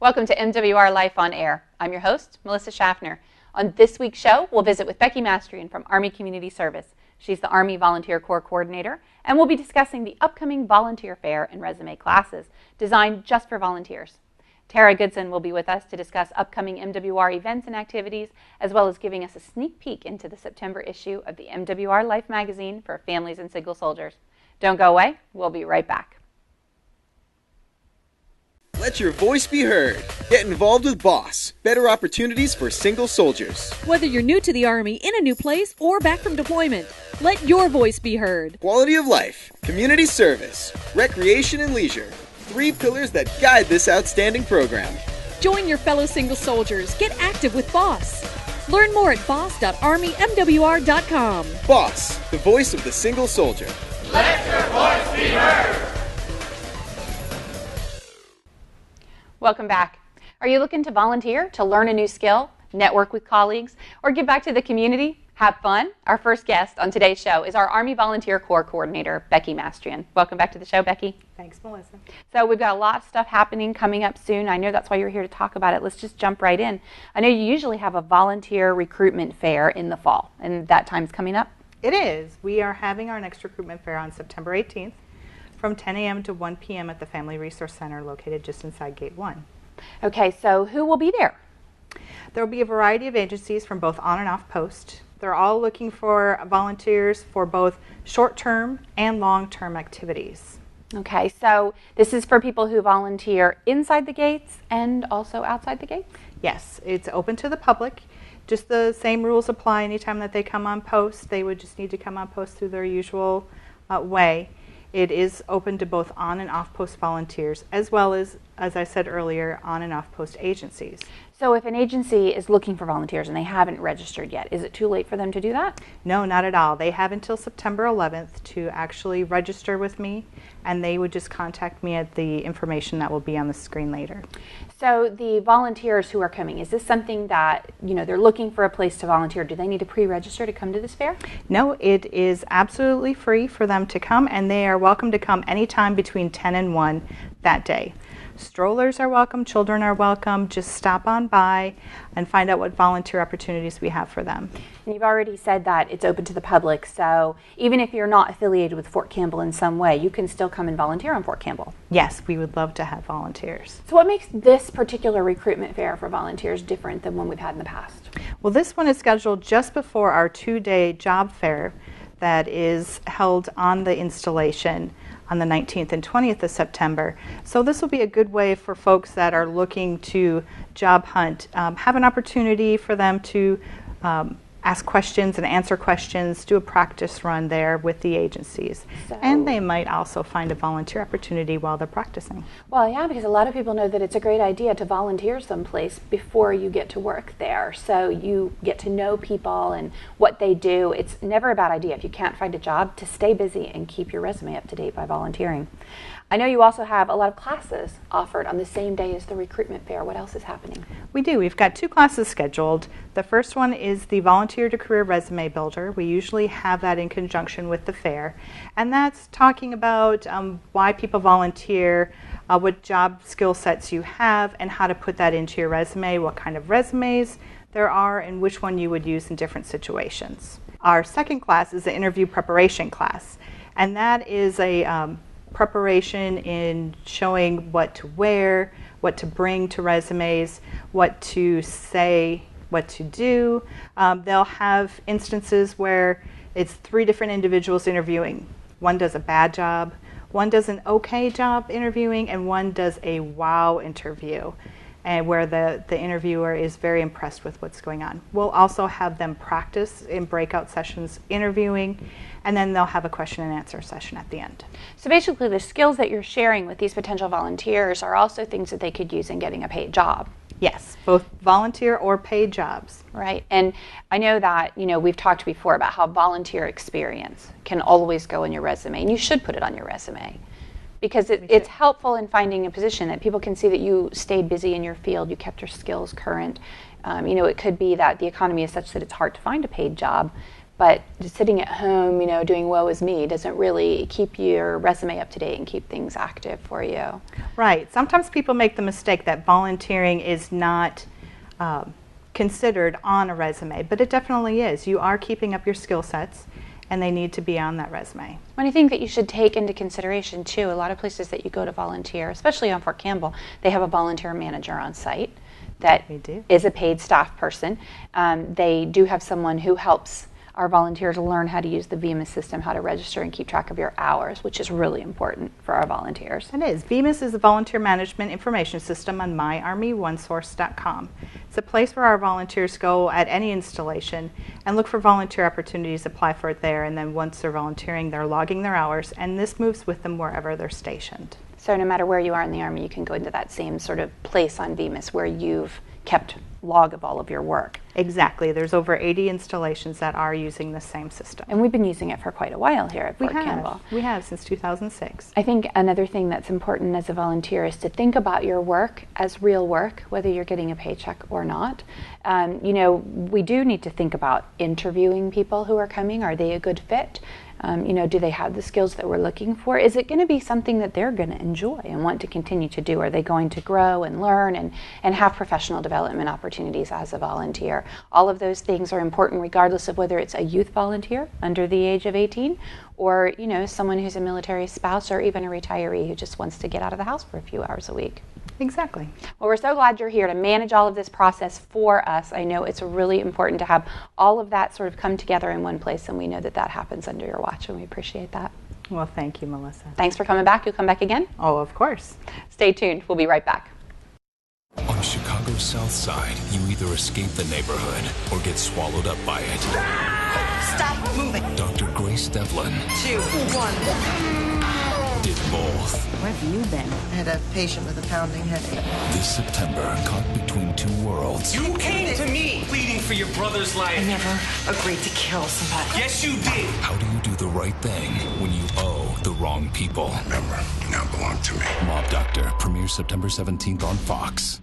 Welcome to MWR Life on Air. I'm your host, Melissa Schaffner. On this week's show, we'll visit with Becki Mastrian from Army Community Service. She's the Army Volunteer Corps Coordinator, and we'll be discussing the upcoming volunteer fair and resume classes designed just for volunteers. Tara Goodson will be with us to discuss upcoming MWR events and activities, as well as giving us a sneak peek into the September issue of the MWR Life magazine for families and single soldiers. Don't go away. We'll be right back. Let your voice be heard. Get involved with BOSS. Better opportunities for single soldiers. Whether you're new to the Army, in a new place, or back from deployment, let your voice be heard. Quality of life, community service, recreation and leisure. 3 pillars that guide this outstanding program. Join your fellow single soldiers. Get active with BOSS. Learn more at boss.armymwr.com. BOSS, the voice of the single soldier. Let your voice be heard. Welcome back. Are you looking to volunteer, to learn a new skill, network with colleagues, or give back to the community? Have fun? Our first guest on today's show is our Army Volunteer Corps Coordinator, Becki Mastrian. Welcome back to the show, Becki. Thanks, Melissa. So we've got a lot of stuff happening coming up soon. I know that's why you're here to talk about it. Let's just jump right in. I know you usually have a volunteer recruitment fair in the fall, and that time's coming up. It is. We are having our next recruitment fair on September 18th from 10 a.m. to 1 p.m. at the Family Resource Center located just inside Gate 1. Okay, so who will be there? There will be a variety of agencies from both on and off post. They're all looking for volunteers for both short-term and long-term activities. Okay, so this is for people who volunteer inside the gates and also outside the gates? Yes, it's open to the public. Just the same rules apply anytime that they come on post. They would just need to come on post through their usual way. It is open to both on and off post volunteers, as well as I said earlier, on and off post agencies. So if an agency is looking for volunteers and they haven't registered yet, is it too late for them to do that? No, not at all. They have until September 11th to actually register with me, and they would just contact me at the information that will be on the screen later. So the volunteers who are coming, is this something that, they're looking for a place to volunteer? Do they need to pre-register to come to this fair? No, it is absolutely free for them to come, and they are welcome to come anytime between 10 and 1 that day. Strollers are welcome, children are welcome. Just stop on by and find out what volunteer opportunities we have for them. And you've already said that it's open to the public, so even if you're not affiliated with Fort Campbell in some way, you can still come and volunteer on Fort Campbell. Yes, we would love to have volunteers. So what makes this particular recruitment fair for volunteers different than one we've had in the past? Well, this one is scheduled just before our 2-day job fair that is held on the installation on the 19th and 20th of September. So this will be a good way for folks that are looking to job hunt, have an opportunity for them to ask questions and answer questions, do a practice run there with the agencies. And they might also find a volunteer opportunity while they're practicing. Well, yeah, because a lot of people know that it's a great idea to volunteer someplace before you get to work there. So you get to know people and what they do. It's never a bad idea if you can't find a job to stay busy and keep your resume up to date by volunteering. I know you also have a lot of classes offered on the same day as the recruitment fair. What else is happening? We do. We've got 2 classes scheduled. The first one is the Volunteer to Career Resume Builder. We usually have that in conjunction with the fair. And that's talking about why people volunteer, what job skill sets you have, and how to put that into your resume, what kind of resumes there are, and which one you would use in different situations. Our second class is the Interview Preparation class. And that is a preparation in showing what to wear, what to bring to resumes, what to say, what to do. They'll have instances where it's 3 different individuals interviewing. One does a bad job, one does an okay job interviewing, and one does a wow interview, and where the interviewer is very impressed with what's going on. We'll also have them practice in breakout sessions interviewing, and then they'll have a question and answer session at the end. So basically the skills that you're sharing with these potential volunteers are also things that they could use in getting a paid job. Yes, both volunteer or paid jobs. Right, and I know that, we've talked before about how volunteer experience can always go in your resume, and you should put it on your resume. Because it's helpful in finding a position that people can see that you stayed busy in your field, you kept your skills current. It could be that the economy is such that it's hard to find a paid job, but just sitting at home, doing woe is me doesn't really keep your resume up to date and keep things active for you. Right. Sometimes people make the mistake that volunteering is not considered on a resume, but it definitely is. You are keeping up your skill sets, and they need to be on that resume. One thing that you should take into consideration too, a lot of places that you go to volunteer, especially on Fort Campbell, they have a volunteer manager on site that is a paid staff person. They do have someone who helps our volunteers learn how to use the VMIS system, how to register and keep track of your hours, which is really important for our volunteers. It is. VMIS is the Volunteer Management Information System on myarmyonesource.com. It's a place where our volunteers go at any installation and look for volunteer opportunities, apply for it there, and then once they're volunteering, they're logging their hours, and this moves with them wherever they're stationed. So no matter where you are in the Army, you can go into that same sort of place on VMIS where you've kept log of all of your work. Exactly. There's over 80 installations that are using the same system. And we've been using it for quite a while here at Fort Campbell. We have since 2006. I think another thing that's important as a volunteer is to think about your work as real work, whether you're getting a paycheck or not. We do need to think about interviewing people who are coming. Are they a good fit? Do they have the skills that we're looking for? Is it going to be something that they're going to enjoy and want to continue to do? Are they going to grow and learn and have professional development opportunities as a volunteer? All of those things are important regardless of whether it's a youth volunteer under the age of 18 or, someone who's a military spouse or even a retiree who just wants to get out of the house for a few hours a week. Exactly. Well, we're so glad you're here to manage all of this process for us. I know it's really important to have all of that sort of come together in one place, and we know that happens under your watch, and we appreciate that. Well, thank you, Melissa. Thanks for coming back. You'll come back again? Oh, of course. Stay tuned. We'll be right back. On Chicago's South Side, you either escape the neighborhood or get swallowed up by it. Stop moving. Dr. Grace Devlin 2, 1. did both. Where have you been? I had a patient with a pounding headache. This September, caught between two worlds. You came to me pleading for your brother's life. I never agreed to kill somebody. Yes, you did. How do you do the right thing when you owe the wrong people? Remember, you now belong to me. Mob Doctor premieres September 17th on Fox.